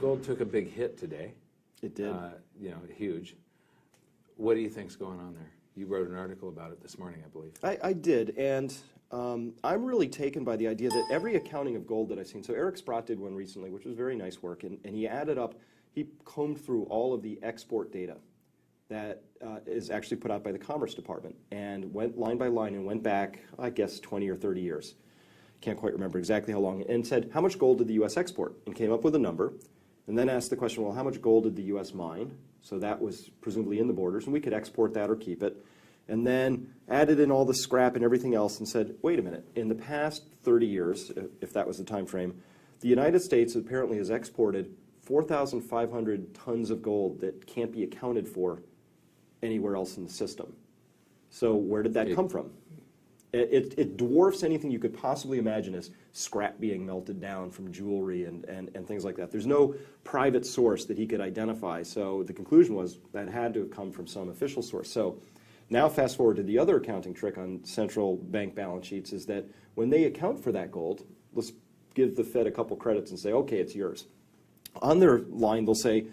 Gold took a big hit today. It did. You know, huge. What do you think's going on there? You wrote an article about it this morning, I believe. I did, and I'm really taken by the idea that every accounting of gold that I've seen, so Eric Sprott did one recently, which was very nice work, and he added up, he combed through all of the export data that is actually put out by the Commerce Department, and went line by line and went back, I guess, 20 or 30 years. Can't quite remember exactly how long, and said, how much gold did the U.S. export? And came up with a number, and then asked the question, well, how much gold did the U.S. mine? So that was presumably in the borders, and we could export that or keep it. And then added in all the scrap and everything else and said, wait a minute, in the past 30 years, if that was the time frame, the United States apparently has exported 4,500 tons of gold that can't be accounted for anywhere else in the system. So where did that come from? It dwarfs anything you could possibly imagine as scrap being melted down from jewelry and things like that. There's no private source that he could identify, so the conclusion was that had to have come from some official source. So now fast forward to the other accounting trick on central bank balance sheets is that when they account for that gold, let's give the Fed a couple credits and say, okay, it's yours. On their line, they'll say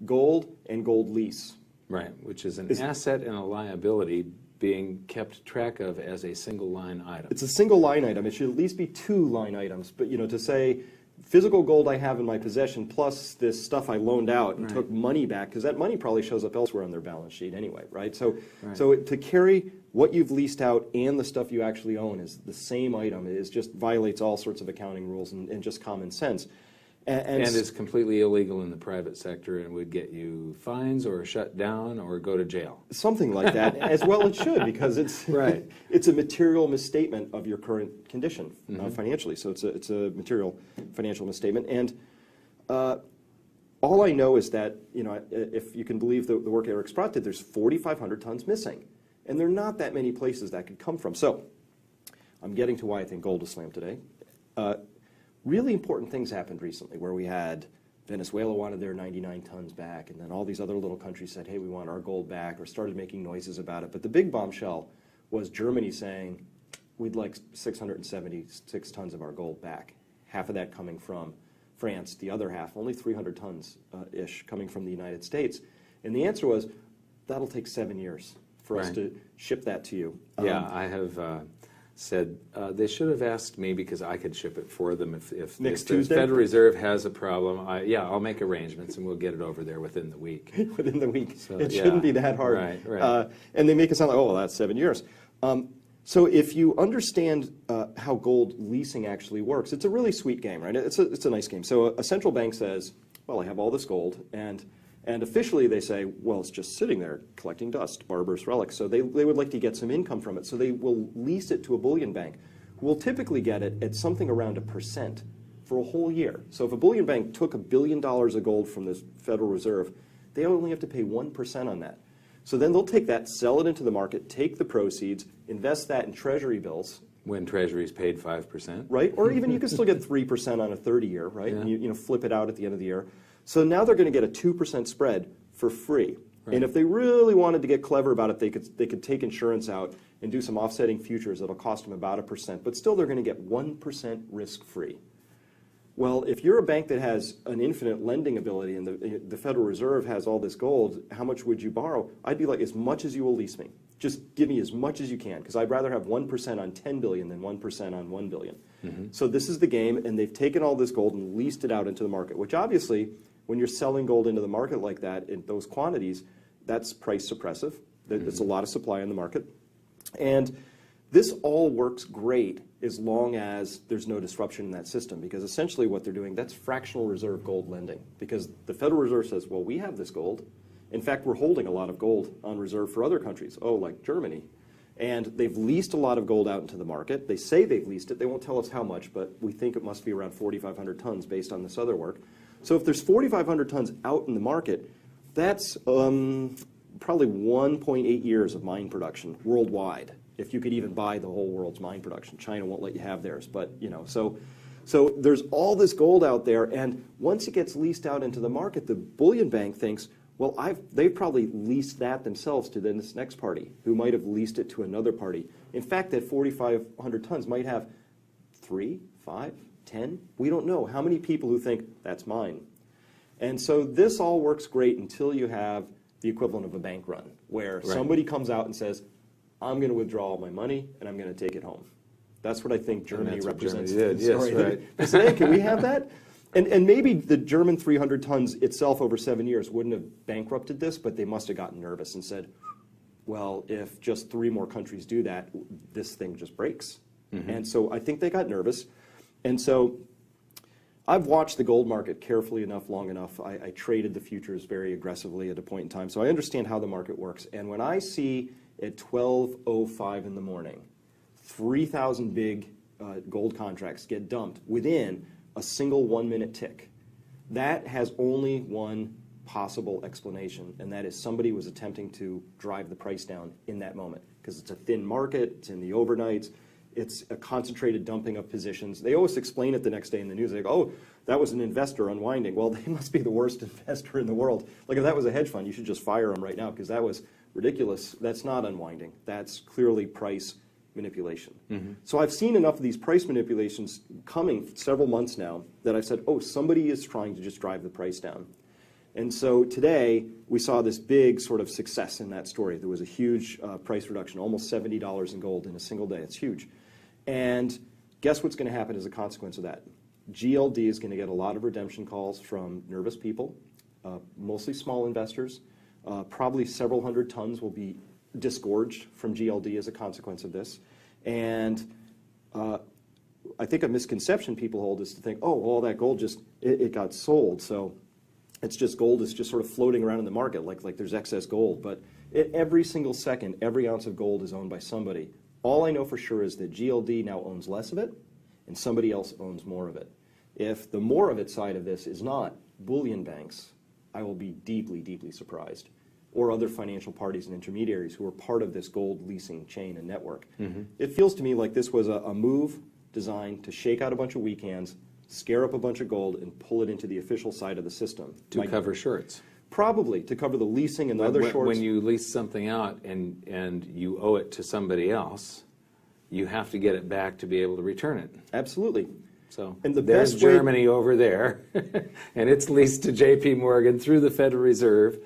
gold and gold lease. Right, which is an asset and a liability being kept track of as a single line item. It's a single line item. It should at least be two line items. But you know, to say physical gold I have in my possession plus this stuff I loaned out and took money back, because that money probably shows up elsewhere on their balance sheet anyway, right? So, so to carry what you've leased out and the stuff you actually own is the same item. It just violates all sorts of accounting rules and just common sense. And is completely illegal in the private sector and would get you fines or shut down or go to jail. Something like that, as well it should, because it's it's a material misstatement of your current condition financially. So it's a material financial misstatement. And all I know is that, you know, if you can believe the work Eric Sprott did, there's 4,500 tons missing. And there are not that many places that could come from. So I'm getting to why I think gold is slammed today. Really important things happened recently where we had Venezuela wanted their 99 tons back, and then all these other little countries said, hey, we want our gold back, or started making noises about it. But the big bombshell was Germany saying, we'd like 676 tons of our gold back, half of that coming from France, the other half, only 300 tons-ish, coming from the United States. And the answer was, that'll take 7 years for us to ship that to you. Yeah, I have said they should have asked me because I could ship it for them if the Federal Reserve has a problem. I'll make arrangements and we'll get it over there within the week. Within the week. So, it shouldn't be that hard. Right. And they make it sound like, oh, well, that's 7 years. So if you understand how gold leasing actually works, it's a really sweet game, right? It's a nice game. So a central bank says, well, I have all this gold, and officially they say, well, it's just sitting there collecting dust, barbarous relics. So they would like to get some income from it. So they will lease it to a bullion bank, who will typically get it at something around 1% for a whole year. So if a bullion bank took $1 billion of gold from the Federal Reserve, they only have to pay 1% on that. So then they'll take that, sell it into the market, take the proceeds, invest that in treasury bills. When treasuries paid 5%. Right, or even you can still get 3% on a 30-year, right? Yeah. And you flip it out at the end of the year. So now they're going to get a 2% spread for free. Right. And if they really wanted to get clever about it, they could take insurance out and do some offsetting futures that'll cost them about 1%. But still, they're going to get 1% risk-free. Well, if you're a bank that has an infinite lending ability and the Federal Reserve has all this gold, how much would you borrow? I'd be like, as much as you will lease me. Just give me as much as you can, because I'd rather have 1% on 10 billion than 1% on 1 billion. So this is the game, and they've taken all this gold and leased it out into the market, which obviously, when you're selling gold into the market like that in those quantities, that's price suppressive. There's a lot of supply in the market. And this all works great as long as there's no disruption in that system, because essentially what they're doing, that's fractional reserve gold lending. Because the Federal Reserve says, well, we have this gold. In fact, we're holding a lot of gold on reserve for other countries, like Germany. And they've leased a lot of gold out into the market. They say they've leased it. They won't tell us how much, but we think it must be around 4,500 tons based on this other work. So if there's 4,500 tons out in the market, that's probably 1.8 years of mine production worldwide, if you could even buy the whole world's mine production. China won't let you have theirs, but so there's all this gold out there, and once it gets leased out into the market, the bullion bank thinks, well, they've probably leased that themselves to this next party, who might have leased it to another party. In fact, that 4,500 tons might have 3, 5, 10, we don't know how many people who think that's mine. And so this all works great until you have the equivalent of a bank run, where somebody comes out and says, I'm going to withdraw all my money and I'm going to take it home. That's what I think Germany represents. Germany did. Yes, right. They say, hey, can we have that? And maybe the German 300 tons itself over 7 years wouldn't have bankrupted this, but they must have gotten nervous and said, well, if just 3 more countries do that, this thing just breaks. And so I think they got nervous. And so I've watched the gold market carefully enough, long enough. I traded the futures very aggressively at a point in time. So I understand how the market works. And when I see at 12:05 in the morning, 3,000 big gold contracts get dumped within a single 1-minute tick, that has only one possible explanation, and that is somebody was attempting to drive the price down in that moment, because it's a thin market, it's in the overnights, it's a concentrated dumping of positions. They always explain it the next day in the news. They go, oh, that was an investor unwinding. Well, they must be the worst investor in the world. Like, if that was a hedge fund, you should just fire them right now, because that was ridiculous. That's not unwinding. That's clearly price manipulation. So I've seen enough of these price manipulations coming several months now that I've said, oh, somebody is trying to just drive the price down. And so today, we saw this big sort of success in that story. There was a huge price reduction, almost $70 in gold in a single day. It's huge. And guess what's going to happen as a consequence of that? GLD is going to get a lot of redemption calls from nervous people, mostly small investors. Probably several hundred tons will be disgorged from GLD as a consequence of this. And I think a misconception people hold is to think, oh, all that gold just, it got sold. So it's just gold is just sort of floating around in the market like there's excess gold. But every single second, every ounce of gold is owned by somebody. All I know for sure is that GLD now owns less of it, and somebody else owns more of it. If the more of it side of this is not bullion banks, I will be deeply, deeply surprised, or other financial parties and intermediaries who are part of this gold leasing chain and network. It feels to me like this was a move designed to shake out a bunch of weak hands, scare up a bunch of gold, and pull it into the official side of the system. To cover shorts. Probably, to cover the leasing and the other shorts. When you lease something out and you owe it to somebody else, you have to get it back to be able to return it. Absolutely. So there's Germany over there, and it's leased to J.P. Morgan through the Federal Reserve.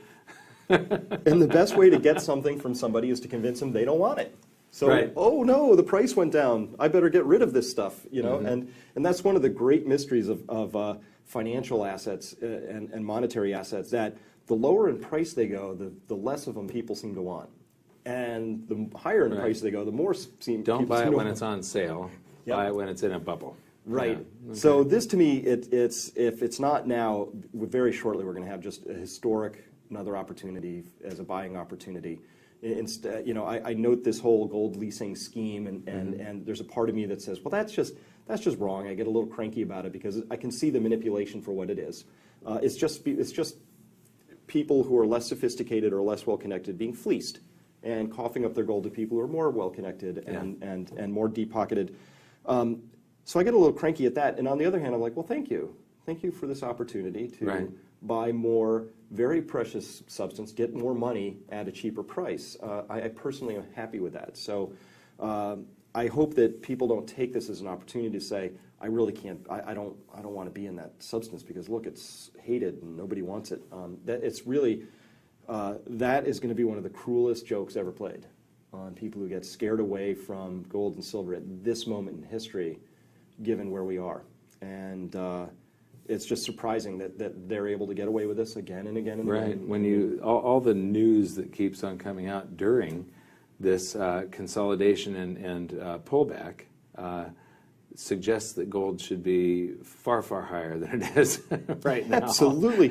And the best way to get something from somebody is to convince them they don't want it. So, oh no, the price went down. I better get rid of this stuff, you know. And that's one of the great mysteries of financial assets and monetary assets, that the lower in price they go, the less of them people seem to want. And the higher in price they go, the more Don't buy it when it's on sale. Buy it when it's in a bubble. Right. Yeah. Okay. So this, to me, it's if it's not now, very shortly we're going to have just a historic another opportunity as a buying opportunity. Instead, you know, I note this whole gold leasing scheme, and there's a part of me that says, well, that's just wrong. I get a little cranky about it because I can see the manipulation for what it is. It's just people who are less sophisticated or less well connected being fleeced and coughing up their gold to people who are more well connected and more deep pocketed. So I get a little cranky at that. And on the other hand, I'm like, well, thank you for this opportunity to buy more very precious substance, get more money at a cheaper price. I personally am happy with that. So I hope that people don't take this as an opportunity to say, I really can't, I don't want to be in that substance because look, it's hated and nobody wants it. That it's really, that is going to be one of the cruelest jokes ever played on people who get scared away from gold and silver at this moment in history, given where we are. And it's just surprising that they're able to get away with this again and again and again. Right. When you all the news that keeps on coming out during this consolidation and pullback suggests that gold should be far, far higher than it is right now. Absolutely.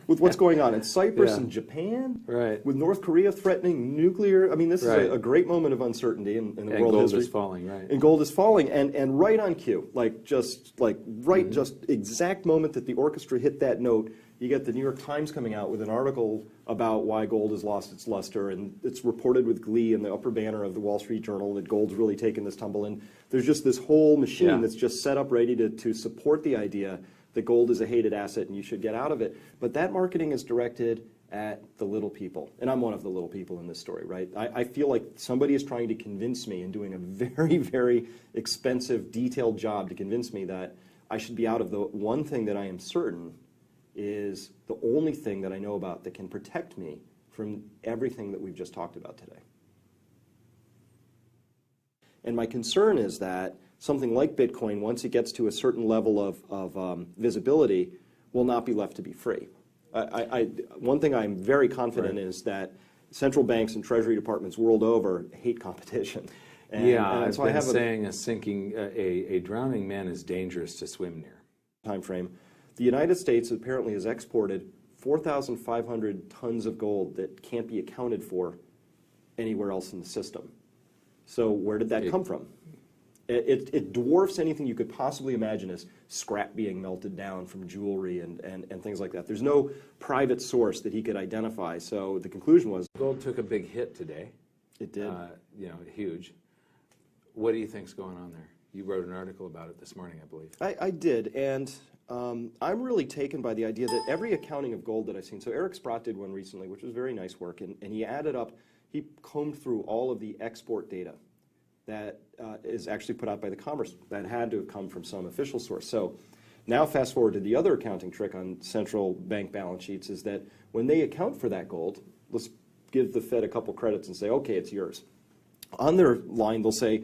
With what's going on in Cyprus and Japan, with North Korea threatening nuclear, I mean, this is a great moment of uncertainty in the world history. And gold is falling, right. And gold is falling, and right on cue, just exact moment that the orchestra hit that note, you get the New York Times coming out with an article about why gold has lost its luster, and it's reported with glee in the upper banner of the Wall Street Journal that gold's really taken this tumble, and there's just this whole machine that's just set up ready to support the idea that gold is a hated asset and you should get out of it. But that marketing is directed at the little people, and I'm one of the little people in this story, right? I feel like somebody is trying to convince me and doing a very, very expensive, detailed job to convince me that I should be out of the one thing that I am certain is the only thing that I know about that can protect me from everything that we've just talked about today. And my concern is that something like Bitcoin, once it gets to a certain level of visibility, will not be left to be free. One thing I'm very confident in is that central banks and treasury departments world over hate competition. I've been saying a drowning man is dangerous to swim near. Time frame. The United States apparently has exported 4,500 tons of gold that can't be accounted for anywhere else in the system. So where did that come from? It dwarfs anything you could possibly imagine as scrap being melted down from jewelry and things like that. There's no private source that he could identify. So the conclusion was gold took a big hit today. It did. Huge. What do you think's going on there? You wrote an article about it this morning, I believe. I did, and I'm really taken by the idea that every accounting of gold that I've seen, so Eric Sprott did one recently, which was very nice work, and he added up, he combed through all of the export data that is actually put out by the Commerce that had to have come from some official source. So now fast forward to the other accounting trick on central bank balance sheets is that when they account for that gold, let's give the Fed a couple credits and say, okay, it's yours. On their line, they'll say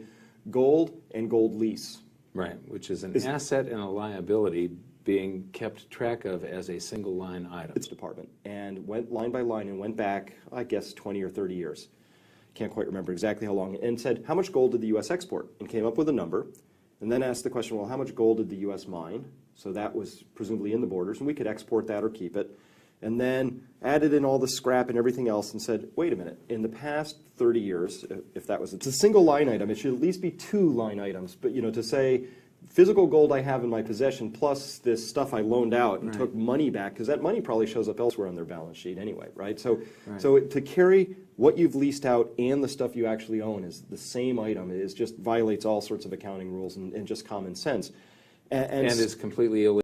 gold and gold lease. Right, which is an asset and a liability being kept track of as a single line item. Its department, and went line by line and went back, I guess, 20 or 30 years. Can't quite remember exactly how long, and said, how much gold did the U.S. export? And came up with a number, and then asked the question, well, how much gold did the U.S. mine? So that was presumably in the borders, and we could export that or keep it. And then added in all the scrap and everything else and said, wait a minute, in the past 30 years, if that was a single line item, it should at least be 2 line items. But to say physical gold I have in my possession plus this stuff I loaned out and took money back, because that money probably shows up elsewhere on their balance sheet anyway, right? So to carry what you've leased out and the stuff you actually own is the same item. It just violates all sorts of accounting rules and just common sense. And is completely illegal.